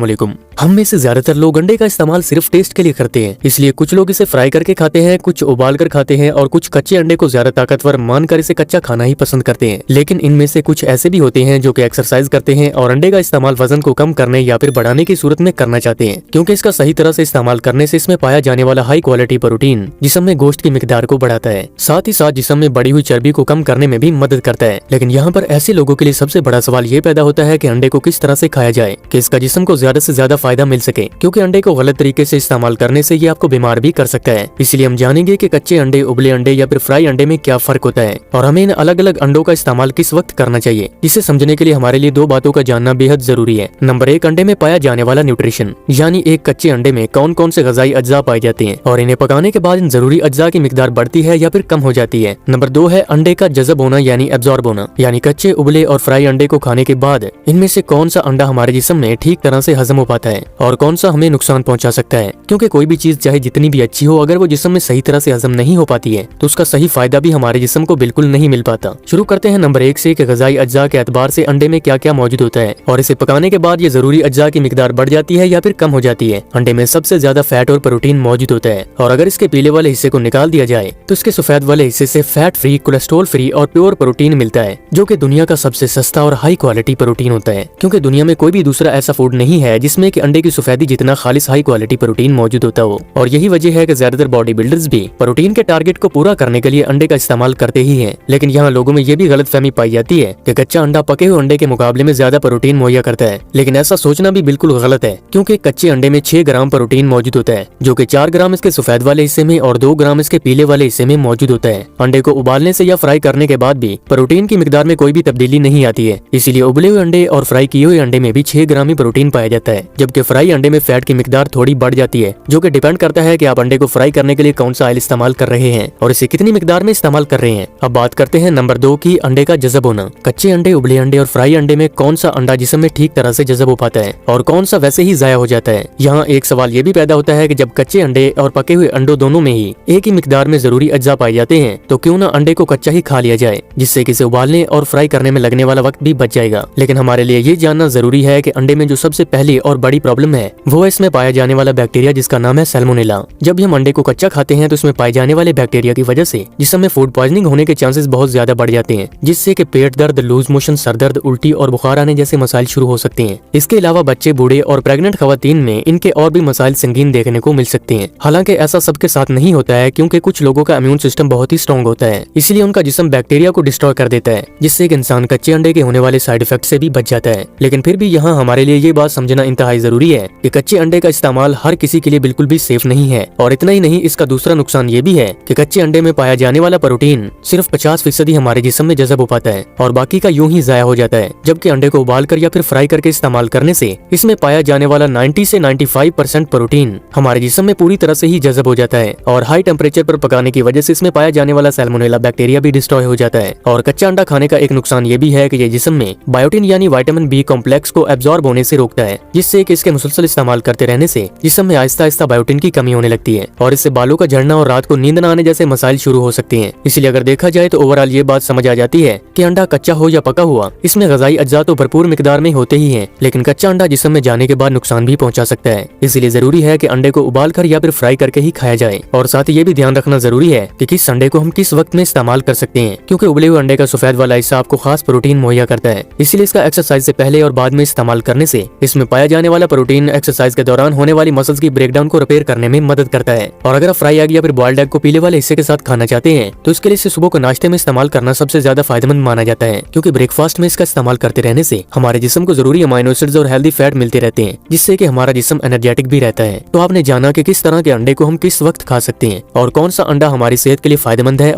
अस्सलामुअलैकुम। हम में से ज्यादातर लोग अंडे का इस्तेमाल सिर्फ टेस्ट के लिए करते हैं, इसलिए कुछ लोग इसे फ्राई करके खाते हैं, कुछ उबाल कर खाते हैं और कुछ कच्चे अंडे को ज्यादा ताकतवर मानकर इसे कच्चा खाना ही पसंद करते हैं। लेकिन इनमें से कुछ ऐसे भी होते हैं जो कि एक्सरसाइज करते हैं और अंडे का इस्तेमाल वजन को कम करने या फिर बढ़ाने की सूरत में करना चाहते हैं, क्योंकि इसका सही तरह से इस्तेमाल करने से इसमें पाया जाने वाला हाई क्वालिटी प्रोटीन जिस्म में गोश्त की मिकदार को बढ़ाता है, साथ ही साथ जिस्म में बढ़ी हुई चर्बी को कम करने में भी मदद करता है। लेकिन यहाँ पर ऐसे लोगों के लिए सबसे बड़ा सवाल ये पैदा होता है कि अंडे को किस तरह से खाया जाए कि इसका जिस्म को ज्यादा से ज्यादा फायदा मिल सके, क्योंकि अंडे को गलत तरीके से इस्तेमाल करने से ये आपको बीमार भी कर सकता है। इसलिए हम जानेंगे कि कच्चे अंडे, उबले अंडे या फिर फ्राई अंडे में क्या फर्क होता है और हमें इन अलग अलग अंडों का इस्तेमाल किस वक्त करना चाहिए। इसे समझने के लिए हमारे लिए दो बातों का जानना बेहद जरूरी है। नंबर 1, अंडे में पाया जाने वाला न्यूट्रिशन, यानी एक कच्चे अंडे में कौन कौन से ग़िज़ाई अज्जा पाए जाते हैं और इन्हें पकाने के बाद इन जरूरी अज्जा की मिकदार बढ़ती है या फिर कम हो जाती है। नंबर 2 है अंडे का जज़ब होना यानी एब्जॉर्ब होना, यानी कच्चे, उबले और फ्राई अंडे को खाने के बाद इनमें से कौन सा अंडा हमारे जिस्म में ठीक तरह से हजम हो पाता है और कौन सा हमें नुकसान पहुंचा सकता है। क्योंकि कोई भी चीज चाहे जितनी भी अच्छी हो, अगर वो जिस्म में सही तरह से हजम नहीं हो पाती है तो उसका सही फायदा भी हमारे जिस्म को बिल्कुल नहीं मिल पाता। शुरू करते हैं नंबर 1 से कि ग़िज़ाई अज्जा के एतबार से अंडे में क्या क्या मौजूद होता है और इसे पकाने के बाद ये जरूरी अज्जा की मिकदार बढ़ जाती है या फिर कम हो जाती है। अंडे में सबसे ज्यादा फैट और प्रोटीन मौजूद होता है और अगर इसके पीले वाले हिस्से को निकाल दिया जाए तो इसके सफेद वाले हिस्से से फैट फ्री, कोलेस्ट्रॉल फ्री और प्योर प्रोटीन मिलता है, जो कि दुनिया का सबसे सस्ता और हाई क्वालिटी प्रोटीन होता है। क्योंकि दुनिया में कोई भी दूसरा ऐसा फूड नहीं है जिसमें कि अंडे की सफेदी जितना खालिस हाई क्वालिटी प्रोटीन मौजूद होता हो। और यही वजह है कि ज्यादातर बॉडी बिल्डर्स भी प्रोटीन के टारगेट को पूरा करने के लिए अंडे का इस्तेमाल करते ही हैं। लेकिन यहाँ लोगों में ये भी गलतफहमी पाई जाती है कि कच्चा अंडा पके हुए अंडे के मुकाबले में ज्यादा प्रोटीन मुहैया करता है, लेकिन ऐसा सोचना भी बिल्कुल गलत है, क्योंकि कच्चे अंडे में 6 ग्राम प्रोटीन मौजूद होता है, जो कि 4 ग्राम इसके सफेद वाले हिस्से में और 2 ग्राम इसके पीले वाले हिस्से में मौजूद होता है। अंडे को उबालने से या फ्राई करने के बाद भी प्रोटीन की मिकदार में कोई भी तब्दीली नहीं आती है, इसीलिए उबले हुए अंडे और फ्राई किए हुए अंडे में भी 6 ग्राम ही प्रोटीन पाया जाता है, जबकि फ्राई अंडे में फैट की मिकदार थोड़ी बढ़ जाती है, जो कि डिपेंड करता है कि आप अंडे को फ्राई करने के लिए कौन सा ऑयल इस्तेमाल कर रहे हैं और इसे कितनी मिकदार में इस्तेमाल कर रहे हैं। अब बात करते हैं नंबर 2 की, अंडे का जज़ब होना। कच्चे अंडे, उबले अंडे और फ्राई अंडे में कौन सा अंडा जिस्म में ठीक तरह से जज़ब हो पाता है और कौन सा वैसे ही जाया हो जाता है। यहाँ एक सवाल ये भी पैदा होता है कि जब कच्चे अंडे और पके हुए अंडों दोनों में ही एक ही मिकदार में जरूरी अज्जा पाए जाते हैं तो क्यों ना अंडे को कच्चा ही खा लिया जाए, जिससे कि इसे उबालने और फ्राई करने में लगने वाला वक्त भी बच जाएगा। लेकिन हमारे लिए ये जानना जरूरी है कि अंडे में जो सबसे पहली और बड़ी प्रॉब्लम है वो है इसमें पाया जाने वाला बैक्टीरिया, जिसका नाम है सैल्मोनेला। जब भी हम अंडे को कच्चा खाते हैं तो इसमें पाए जाने वाले बैक्टीरिया की वजह से जिसम में फूड पॉइजनिंग होने के चांसेस बहुत ज्यादा बढ़ जाते हैं, जिससे कि पेट दर्द, लूज मोशन, सर दर्द, उल्टी और बुखार आने जैसे मसाइल शुरू हो सकते हैं। इसके अलावा बच्चे, बूढ़े और प्रेग्नेंट खवातीन में इनके और भी मसाइल संगीन देखने को मिल सकते हैं। हालांकि ऐसा सबके साथ नहीं होता है, क्योंकि कुछ लोगों का इम्यून सिस्टम बहुत ही स्ट्रॉन्ग होता है, इसलिए उनका जिस्म बैक्टीरिया को डिस्ट्रॉय कर देता है, जिससे कि इंसान कच्चे अंडे के होने वाले साइड इफेक्ट से भी बच जाता है। लेकिन फिर भी यहाँ हमारे लिए ये बात समझना इंतहाई जरूरी है कि कच्चे अंडे का इस्तेमाल हर किसी के लिए बिल्कुल भी सेफ नहीं है। और इतना ही नहीं, इसका दूसरा नुकसान ये भी है कि कच्चे अंडे में पाया जाने वाला प्रोटीन सिर्फ 50% ही हमारे जिस्म में जज़ब हो पाता है और बाकी का यूं ही जाया हो जाता है, जबकि अंडे को उबाल कर या फिर फ्राई करके इस्तेमाल करने से इसमें पाया जाने वाला 90 से 95% प्रोटीन हमारे जिस्म में पूरी तरह से ही जज़ब हो जाता है और हाई टेम्परेचर पर पकाने की वजह से इसमें पाया जाने वाला सैल्मोनेला बैक्टीरिया भी डिस्ट्रॉय हो जाता है। और कच्चा अंडा खाने का एक नुकसान ये भी है कि ये जिस्म में बायोटिन यानी विटामिन बी कॉम्प्लेक्स को एब्जॉर्ब होने से रोकता है, जिससे कि इसके मुसलसल इस्तेमाल करते रहने से जिस्म में आहिस्ता आहिस्ता बायोटिन की कमी होने लगती है और इससे बालों का झड़ना और रात को नींद न आने जैसे मसाइल शुरू हो सकते हैं। इसलिए अगर देखा जाए तो ओवरऑल ये बात समझ आ जाती है कि अंडा कच्चा हो या पका हुआ, इसमें ग़िज़ाई अज्जा तो भरपूर मिकदार में होते ही हैं, लेकिन कच्चा अंडा जिस्म में जाने के बाद नुकसान भी पहुंचा सकता है। इसलिए जरूरी है कि अंडे को उबाल कर या फिर फ्राई करके ही खाया जाए। और साथ ही ये भी ध्यान रखना जरूरी है कि किस अंडे को हम किस वक्त में इस्तेमाल कर सकते हैं, क्योंकि उबले हुए अंडे का सफेद वाला हिस्सा आपको खास प्रोटीन मुहैया करता है, इसलिए इसका एक्सरसाइज से पहले और बाद में इस्तेमाल करने से इसमें पाया जाने वाला प्रोटीन एक्सरसाइज के दौरान होने वाली मसल्स की ब्रेकडाउन को रिपेयर करने में मदद करता है। और अगर आप फ्राई एग या फिर बॉइल्ड एग को पीले वाले हिस्से के साथ खाना चाहते हैं तो इसके लिए इसे सुबह को नाश्ते में इस्तेमाल करना सबसे ज्यादा फायदेमंद माना जाता है, क्योंकि ब्रेकफास्ट में इसका इस्तेमाल करते रहने से हमारे जिस्म को जरूरी अमाइनो एसिड्स और हेल्दी फैट मिलते रहते हैं, जिससे कि हमारा जिस्म एनर्जेटिक भी रहता है। तो आपने जाना कि किस तरह के अंडे को हम किस वक्त खा सकते हैं और कौन सा अंडा हमारी सेहत के लिए फायदेमंद है।